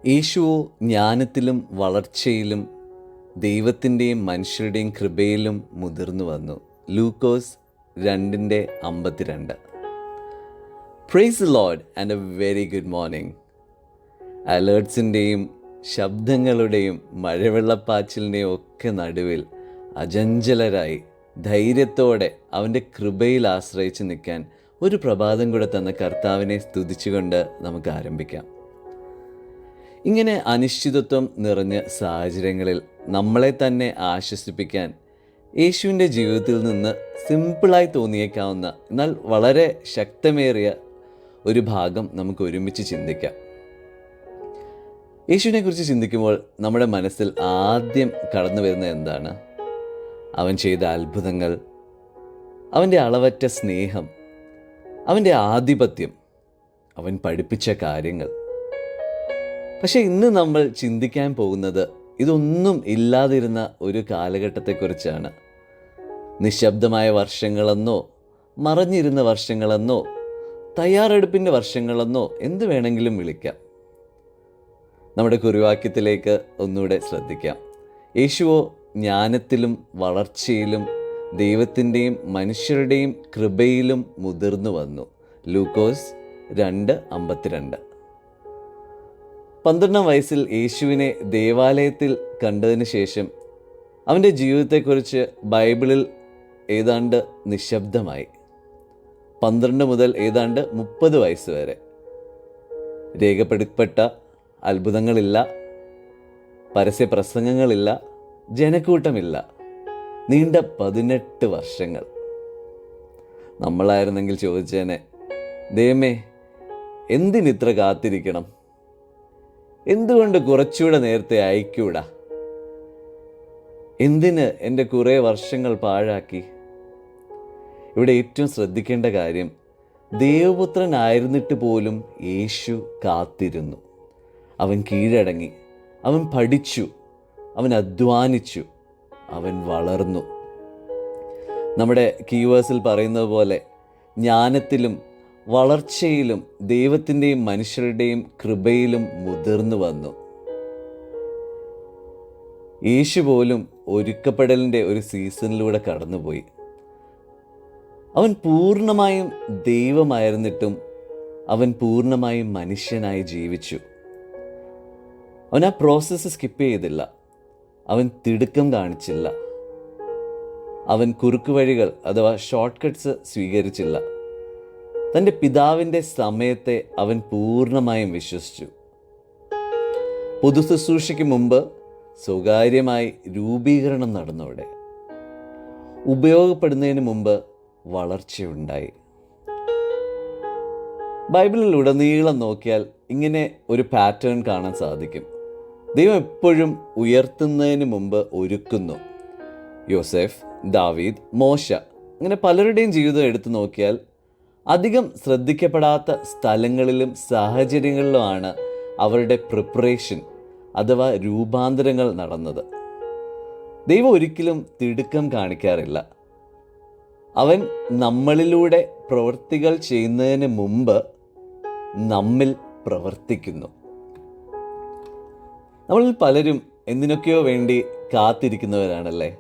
യേശു ജ്ഞാനത്തിലും വളർച്ചയിലും ദൈവത്തിൻ്റെയും മനുഷ്യരുടെയും കൃപയിലും മുതിർന്നു വന്നു. Lukose 2:52. Praise the Lord and a very good morning. അലേർട്സിൻ്റെയും ശബ്ദങ്ങളുടെയും മഴവെള്ളപ്പാച്ചിലിൻ്റെയും ഒക്കെ നടുവിൽ അചഞ്ചലരായി ധൈര്യത്തോടെ അവൻ്റെ കൃപയിൽ ആശ്രയിച്ച് നിൽക്കാൻ ഒരു പ്രഭാതം കൂടെ തന്ന കർത്താവിനെ സ്തുതിച്ചുകൊണ്ട് നമുക്ക് ആരംഭിക്കാം. ഇങ്ങനെ അനിശ്ചിതത്വം നിറഞ്ഞ സാഹചര്യങ്ങളിൽ നമ്മളെ തന്നെ ആശ്വസിപ്പിക്കാൻ യേശുവിൻ്റെ ജീവിതത്തിൽ നിന്ന് സിമ്പിളായി തോന്നിയേക്കാവുന്ന എന്നാൽ വളരെ ശക്തമേറിയ ഒരു ഭാഗം നമുക്ക് ഒരുമിച്ച് ചിന്തിക്കാം. യേശുവിനെ കുറിച്ച് ചിന്തിക്കുമ്പോൾ നമ്മുടെ മനസ്സിൽ ആദ്യം കടന്നു വരുന്നത് എന്താണ്? അവൻ ചെയ്ത അത്ഭുതങ്ങൾ, അവൻ്റെ അളവറ്റ സ്നേഹം, അവൻ്റെ ആധിപത്യം, അവൻ പഠിപ്പിച്ച കാര്യങ്ങൾ. പക്ഷേ ഇന്ന് നമ്മൾ ചിന്തിക്കാൻ പോകുന്നത് ഇതൊന്നും ഇല്ലാതിരുന്ന ഒരു കാലഘട്ടത്തെക്കുറിച്ചാണ്. നിശബ്ദമായ വർഷങ്ങളെന്നോ മറഞ്ഞിരുന്ന വർഷങ്ങളെന്നോ തയ്യാറെടുപ്പിൻ്റെ വർഷങ്ങളെന്നോ എന്ത് വേണമെങ്കിലും വിളിക്കാം. നമ്മുടെ കുറിവാക്യത്തിലേക്ക് ഒന്നുകൂടെ ശ്രദ്ധിക്കാം. യേശുവോ ജ്ഞാനത്തിലും വളർച്ചയിലും ദൈവത്തിൻ്റെയും മനുഷ്യരുടെയും കൃപയിലും മുതിർന്നു വന്നു. ലൂക്കോസ് 2:52. 12 വയസ്സിൽ യേശുവിനെ ദേവാലയത്തിൽ കണ്ടതിന് ശേഷം അവൻ്റെ ജീവിതത്തെക്കുറിച്ച് ബൈബിളിൽ ഏതാണ്ട് നിശബ്ദമായി. 12 മുതൽ ഏതാണ്ട് 30 വയസ്സ് വരെ രേഖപ്പെടുത്തപ്പെട്ട അത്ഭുതങ്ങളില്ല, പരസ്യ പ്രസംഗങ്ങളില്ല, ജനക്കൂട്ടമില്ല. നീണ്ട 18 വർഷങ്ങൾ. നമ്മളായിരുന്നെങ്കിൽ ചോദിച്ചേനെ, ദൈവമേ എന്തിനിത്ര കാത്തിരിക്കണം? എന്തുകൊണ്ട് കുറച്ചുകൂടെ നേരത്തെ അയക്കൂടാ? എന്തിന് എൻ്റെ കുറേ വർഷങ്ങൾ പാഴാക്കി? ഇവിടെ ഏറ്റവും ശ്രദ്ധിക്കേണ്ട കാര്യം, ദൈവപുത്രനായിരുന്നിട്ട് പോലും യേശു കാത്തിരുന്നു. അവൻ കീഴടങ്ങി, അവൻ പഠിച്ചു, അവൻ അധ്വാനിച്ചു, അവൻ വളർന്നു. നമ്മുടെ കീവേഴ്സിൽ പറയുന്നത് പോലെ ജ്ഞാനത്തിലും വളർച്ചയിലും ദൈവത്തിൻ്റെയും മനുഷ്യരുടെയും കൃപയിലും മുതിർന്നു വന്നു. യേശു പോലും ഒരുക്കപ്പെടലിൻ്റെ ഒരു സീസണിലൂടെ കടന്നുപോയി. അവൻ പൂർണ്ണമായും ദൈവമായിരുന്നിട്ടും അവൻ പൂർണ്ണമായും മനുഷ്യനായി ജീവിച്ചു. അവൻ ആ പ്രോസസ്സ് സ്കിപ്പ് ചെയ്തില്ല. അവൻ തിടുക്കം കാണിച്ചില്ല. അവൻ കുറുക്കു വഴികൾ അഥവാ ഷോർട്ട് കട്ട്സ് സ്വീകരിച്ചില്ല. തൻ്റെ പിതാവിൻ്റെ സമയത്തെ അവൻ പൂർണ്ണമായും വിശ്വസിച്ചു. പൊതുശുശ്രൂഷയ്ക്ക് മുമ്പ് സ്വകാര്യമായി രൂപീകരണം നടന്നവിടെ. ഉപയോഗപ്പെടുന്നതിന് മുമ്പ് വളർച്ചയുണ്ടായി. ബൈബിളിൽ ഉടനീളം നോക്കിയാൽ ഇങ്ങനെ ഒരു പാറ്റേൺ കാണാൻ സാധിക്കും. ദൈവം എപ്പോഴും ഉയർത്തുന്നതിന് മുമ്പ് ഒരുക്കുന്നു. യോസെഫ്, ദാവീദ്, മോശ, അങ്ങനെ പലരുടെയും ജീവിതം എടുത്തു നോക്കിയാൽ അധികം ശ്രദ്ധിക്കപ്പെടാത്ത സ്ഥലങ്ങളിലും സാഹചര്യങ്ങളിലുമാണ് അവരുടെ പ്രിപ്പറേഷൻ അഥവാ രൂപാന്തരങ്ങൾ നടന്നത്. ദൈവം ഒരിക്കലും തിടുക്കം കാണിക്കാറില്ല. അവൻ നമ്മളിലൂടെ പ്രവൃത്തികൾ ചെയ്യുന്നതിന് മുമ്പ് നമ്മിൽ പ്രവർത്തിക്കുന്നു. നമ്മളിൽ പലരും എന്തിനൊക്കെയോ വേണ്ടി കാത്തിരിക്കുന്നവരാണല്ലേ.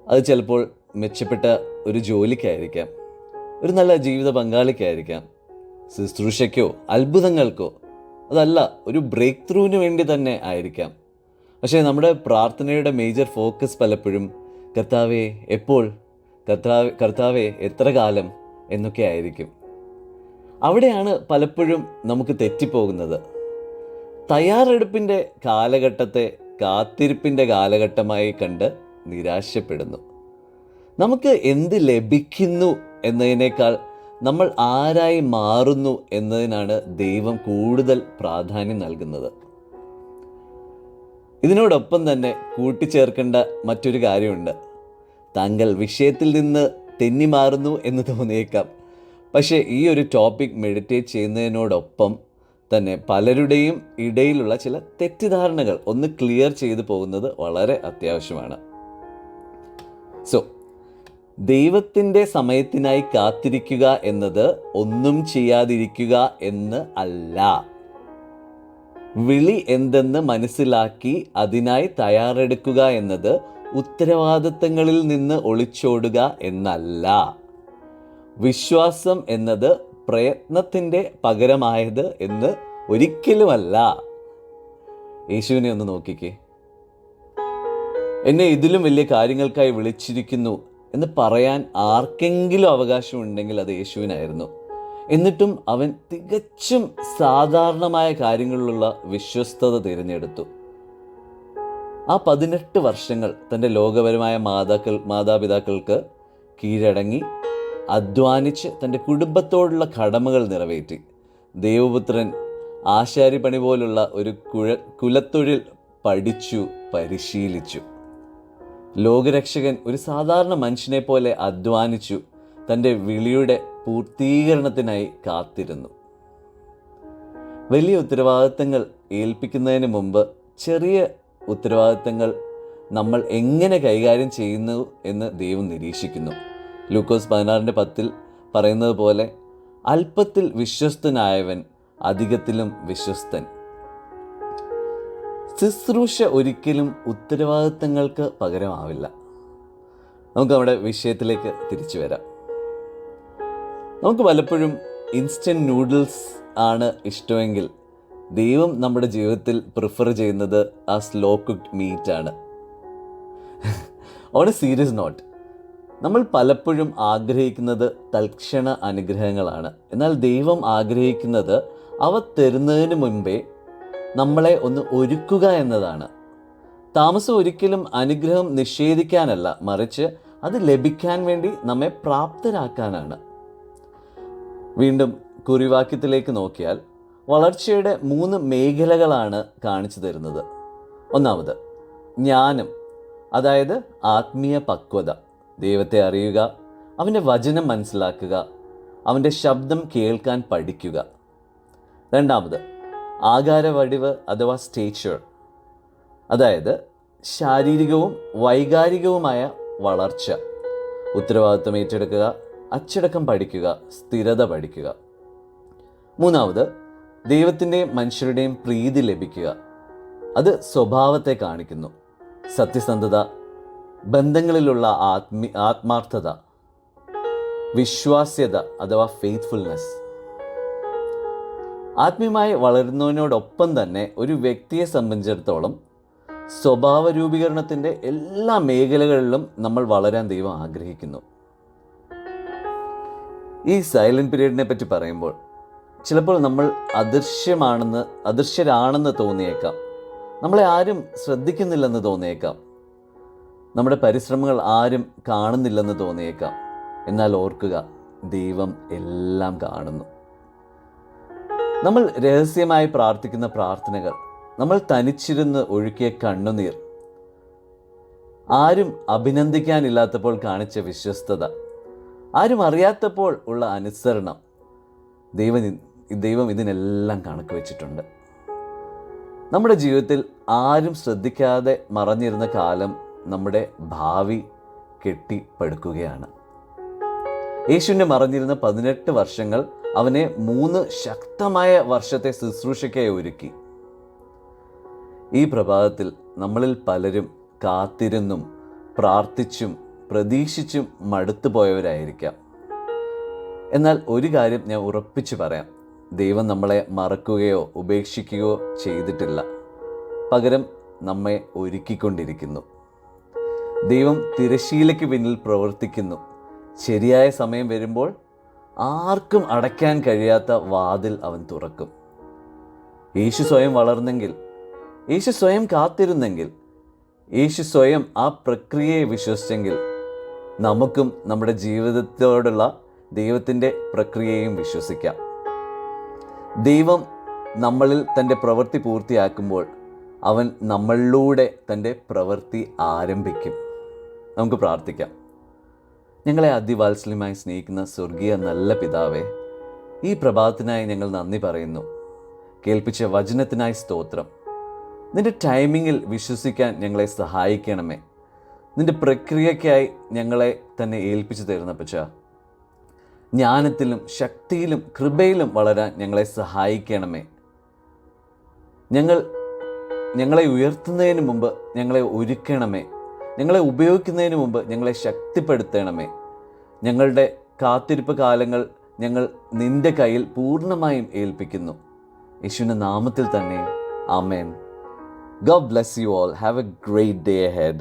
അത് ചിലപ്പോൾ മെച്ചപ്പെട്ട ഒരു ജോലിക്കായിരിക്കാം, ഒരു നല്ല ജീവിത പങ്കാളിക്കായിരിക്കാം, ശുശ്രൂഷയ്ക്കോ അത്ഭുതങ്ങൾക്കോ, അതല്ല ഒരു ബ്രേക്ക് ത്രൂവിന് വേണ്ടി തന്നെ ആയിരിക്കാം. പക്ഷേ നമ്മുടെ പ്രാർത്ഥനയുടെ മേജർ ഫോക്കസ് പലപ്പോഴും കർത്താവേ എപ്പോൾ, കർത്താവേ എത്ര കാലം എന്നൊക്കെ ആയിരിക്കും. അവിടെയാണ് പലപ്പോഴും നമുക്ക് തെറ്റിപ്പോകുന്നത്. തയ്യാറെടുപ്പിൻ്റെ കാലഘട്ടത്തെ കാത്തിരിപ്പിൻ്റെ കാലഘട്ടമായി കണ്ട് നിരാശപ്പെടുന്നു. നമുക്ക് എന്ത് ലഭിക്കുന്നു എന്നതിനേക്കാൾ നമ്മൾ ആരായി മാറുന്നു എന്നതിനാണ് ദൈവം കൂടുതൽ പ്രാധാന്യം നൽകുന്നത്. ഇതിനോടൊപ്പം തന്നെ കൂട്ടിച്ചേർക്കേണ്ട മറ്റൊരു കാര്യമുണ്ട്. താങ്കൾ വിഷയത്തിൽ നിന്ന് തെന്നി മാറുന്നു എന്ന് തോന്നിയേക്കാം. പക്ഷേ ഈ ഒരു ടോപ്പിക് മെഡിറ്റേറ്റ് ചെയ്യുന്നതിനോടൊപ്പം തന്നെ പലരുടെയും ഇടയിലുള്ള ചില തെറ്റിദ്ധാരണകൾ ഒന്ന് ക്ലിയർ ചെയ്തു പോകുന്നത് വളരെ അത്യാവശ്യമാണ്. ദൈവത്തിൻ്റെ സമയത്തിനായി കാത്തിരിക്കുക എന്നത് ഒന്നും ചെയ്യാതിരിക്കുക എന്ന് അല്ല. വിളി എന്തെന്ന് മനസ്സിലാക്കി അതിനായി തയ്യാറെടുക്കുക എന്നത് ഉത്തരവാദിത്തങ്ങളിൽ നിന്ന് ഒളിച്ചോടുക എന്നല്ല. വിശ്വാസം എന്നത് പ്രയത്നത്തിൻ്റെ പകരമായത് എന്ന് ഒരിക്കലുമല്ല. യേശുവിനെ ഒന്ന് നോക്കിക്കേ. എന്നെ ഇതിലും വലിയ കാര്യങ്ങൾക്കായി വിളിച്ചിരിക്കുന്നു എന്ന് പറയാൻ ആർക്കെങ്കിലും അവകാശമുണ്ടെങ്കിൽ അത് യേശുവിനായിരുന്നു. എന്നിട്ടും അവൻ തികച്ചും സാധാരണമായ കാര്യങ്ങളിലുള്ള വിശ്വസ്തത തിരഞ്ഞെടുത്തു. ആ 18 വർഷങ്ങൾ തൻ്റെ ലോകപരമായ മാതാപിതാക്കൾക്ക് കീഴടങ്ങി അധ്വാനിച്ച് തൻ്റെ കുടുംബത്തോടുള്ള കടമകൾ നിറവേറ്റി. ദൈവപുത്രൻ ആശാരിപ്പണി പോലുള്ള ഒരു കുലത്തൊഴിൽ പഠിച്ചു, പരിശീലിച്ചു. ലോകരക്ഷകൻ ഒരു സാധാരണ മനുഷ്യനെ പോലെ അധ്വാനിച്ചു, തൻ്റെ വിളിയുടെ പൂർത്തീകരണത്തിനായി കാത്തിരുന്നു. വലിയ ഉത്തരവാദിത്തങ്ങൾ ഏൽപ്പിക്കുന്നതിന് മുമ്പ് ചെറിയ ഉത്തരവാദിത്തങ്ങൾ നമ്മൾ എങ്ങനെ കൈകാര്യം ചെയ്യുന്നു എന്ന് ദൈവം നിരീക്ഷിക്കുന്നു. ലൂക്കോസ് 16:10 പറയുന്നത് പോലെ, അല്പത്തിൽ വിശ്വസ്തനായവൻ അധികത്തിലും വിശ്വസ്തൻ. ശുശ്രൂഷ ഒരിക്കലും ഉത്തരവാദിത്തങ്ങൾക്ക് പകരമാവില്ല. നമുക്ക് നമ്മുടെ വിഷയത്തിലേക്ക് തിരിച്ചു വരാം. നമുക്ക് പലപ്പോഴും ഇൻസ്റ്റൻറ്റ് നൂഡിൽസ് ആണ് ഇഷ്ടമെങ്കിൽ ദൈവം നമ്മുടെ ജീവിതത്തിൽ പ്രിഫർ ചെയ്യുന്നത് ആ സ്ലോ കുക്ക്ഡ് മീറ്റാണ്. ഓൺ എ സീരിയസ് നോട്ട്, നമ്മൾ പലപ്പോഴും ആഗ്രഹിക്കുന്നത് തൽക്ഷണ അനുഗ്രഹങ്ങളാണ്. എന്നാൽ ദൈവം ആഗ്രഹിക്കുന്നത് അവ തരുന്നതിന് മുൻപേ നമ്മളെ ഒന്ന് ഒരുക്കുക എന്നതാണ്. താമസം ഒരിക്കലും അനുഗ്രഹം നിഷേധിക്കാനല്ല, മറിച്ച് അത് ലഭിക്കാൻ വേണ്ടി നമ്മെ പ്രാപ്തരാക്കാനാണ്. വീണ്ടും കുറിവാക്യത്തിലേക്ക് നോക്കിയാൽ വളർച്ചയുടെ 3 മേഖലകളാണ് കാണിച്ചു തരുന്നത്. ഒന്നാമത് ജ്ഞാനം, അതായത് ആത്മീയ പക്വത. ദൈവത്തെ അറിയുക, അവൻ്റെ വചനം മനസ്സിലാക്കുക, അവൻ്റെ ശബ്ദം കേൾക്കാൻ പഠിക്കുക. രണ്ടാമത് ആകാരവടിവ് അഥവാ സ്റ്റേച്ചർ, അതായത് ശാരീരികവും വൈകാരികവുമായ വളർച്ച. ഉത്തരവാദിത്വം ഏറ്റെടുക്കുക, അച്ചടക്കം പഠിക്കുക, സ്ഥിരത പഠിക്കുക. മൂന്നാമത് ദൈവത്തിൻ്റെയും മനുഷ്യരുടെയും പ്രീതി ലഭിക്കുക. അത് സ്വഭാവത്തെ കാണിക്കുന്നു. സത്യസന്ധത, ബന്ധങ്ങളിലുള്ള ആത്മാർത്ഥത, വിശ്വാസ്യത അഥവാ ഫെയ്ത്ത്ഫുൾനെസ്. ആത്മീയമായി വളരുന്നതിനോടൊപ്പം തന്നെ ഒരു വ്യക്തിയെ സംബന്ധിച്ചിടത്തോളം സ്വഭാവ രൂപീകരണത്തിൻ്റെ എല്ലാ മേഖലകളിലും നമ്മൾ വളരാൻ ദൈവം ആഗ്രഹിക്കുന്നു. ഈ സൈലൻറ്റ് പീരീഡിനെ പറ്റി പറയുമ്പോൾ ചിലപ്പോൾ നമ്മൾ അദൃശ്യരാണെന്ന് തോന്നിയേക്കാം. നമ്മളെ ആരും ശ്രദ്ധിക്കുന്നില്ലെന്ന് തോന്നിയേക്കാം. നമ്മുടെ പരിശ്രമങ്ങൾ ആരും കാണുന്നില്ലെന്ന് തോന്നിയേക്കാം. എന്നാൽ ഓർക്കുക, ദൈവം എല്ലാം കാണുന്നു. നമ്മൾ രഹസ്യമായി പ്രാർത്ഥിക്കുന്ന പ്രാർത്ഥനകൾ, നമ്മൾ തനിച്ചിരുന്ന് ഒഴുക്കിയ കണ്ണുനീർ, ആരും അഭിനന്ദിക്കാനില്ലാത്തപ്പോൾ കാണിച്ച വിശ്വസ്തത, ആരും അറിയാത്തപ്പോൾ ഉള്ള അനുസരണം, ദൈവം ഇതിനെല്ലാം കണക്ക് വെച്ചിട്ടുണ്ട്. നമ്മുടെ ജീവിതത്തിൽ ആരും ശ്രദ്ധിക്കാതെ മറഞ്ഞിരുന്ന കാലം നമ്മുടെ ഭാവി കെട്ടിപ്പടുക്കുകയാണ്. യേശുവിനെ മറഞ്ഞിരുന്ന 18 വർഷങ്ങൾ അവനെ 3 ശക്തമായ വർഷത്തെ ശുശ്രൂഷയ്ക്കായി ഒരുക്കി. ഈ പ്രഭാതത്തിൽ നമ്മളിൽ പലരും കാത്തിരുന്നും പ്രാർത്ഥിച്ചും പ്രതീക്ഷിച്ചും മടുത്തുപോയവരായിരിക്കാം. എന്നാൽ ഒരു കാര്യം ഞാൻ ഉറപ്പിച്ചു പറയാം, ദൈവം നമ്മളെ മറക്കുകയോ ഉപേക്ഷിക്കുകയോ ചെയ്തിട്ടില്ല. പകരം നമ്മെ ഒരുക്കിക്കൊണ്ടിരിക്കുന്നു. ദൈവം തിരശ്ശീലയ്ക്ക് പിന്നിൽ പ്രവർത്തിക്കുന്നു. ശരിയായ സമയം വരുമ്പോൾ ആർക്കും അടയ്ക്കാൻ കഴിയാത്ത വാതിൽ അവൻ തുറക്കും. യേശു സ്വയം വളർന്നെങ്കിൽ, യേശു സ്വയം കാത്തിരുന്നെങ്കിൽ, യേശു സ്വയം ആ പ്രക്രിയയെ വിശ്വസിച്ചെങ്കിൽ നമുക്കും നമ്മുടെ ജീവിതത്തോടുള്ള ദൈവത്തിൻ്റെ പ്രക്രിയയും വിശ്വസിക്കാം. ദൈവം നമ്മളിൽ തൻ്റെ പ്രവൃത്തി പൂർത്തിയാക്കുമ്പോൾ അവൻ നമ്മളിലൂടെ തൻ്റെ പ്രവൃത്തി ആരംഭിക്കും. നമുക്ക് പ്രാർത്ഥിക്കാം. ഞങ്ങളെ അതിവാത്സല്യമായി സ്നേഹിക്കുന്ന സ്വർഗീയ നല്ല പിതാവേ, ഈ പ്രഭാതത്തിനായി ഞങ്ങൾ നന്ദി പറയുന്നു. കേൾപ്പിച്ച വചനത്തിനായി സ്തോത്രം. നിൻ്റെ ടൈമിങ്ങിൽ വിശ്വസിക്കാൻ ഞങ്ങളെ സഹായിക്കണമേ. നിൻ്റെ പ്രക്രിയയ്ക്കായി ഞങ്ങളെ തന്നെ ഏൽപ്പിച്ചു തരുന്ന പച്ച, ജ്ഞാനത്തിലും ശക്തിയിലും കൃപയിലും വളരാൻ ഞങ്ങളെ സഹായിക്കണമേ. ഞങ്ങളെ ഉയർത്തുന്നതിന് മുമ്പ് ഞങ്ങളെ ഒരുക്കണമേ. ഞങ്ങളെ ഉപയോഗിക്കുന്നതിന് മുമ്പ് ഞങ്ങളെ ശക്തിപ്പെടുത്തണമേ. ഞങ്ങളുടെ കാത്തിരിപ്പ് കാലങ്ങൾ ഞങ്ങൾ നിൻ്റെ കയ്യിൽ പൂർണ്ണമായും ഏൽപ്പിക്കുന്നു. യേശുവിൻ്റെ നാമത്തിൽ തന്നെ ആമേൻ. God bless you all. Have a great day ahead.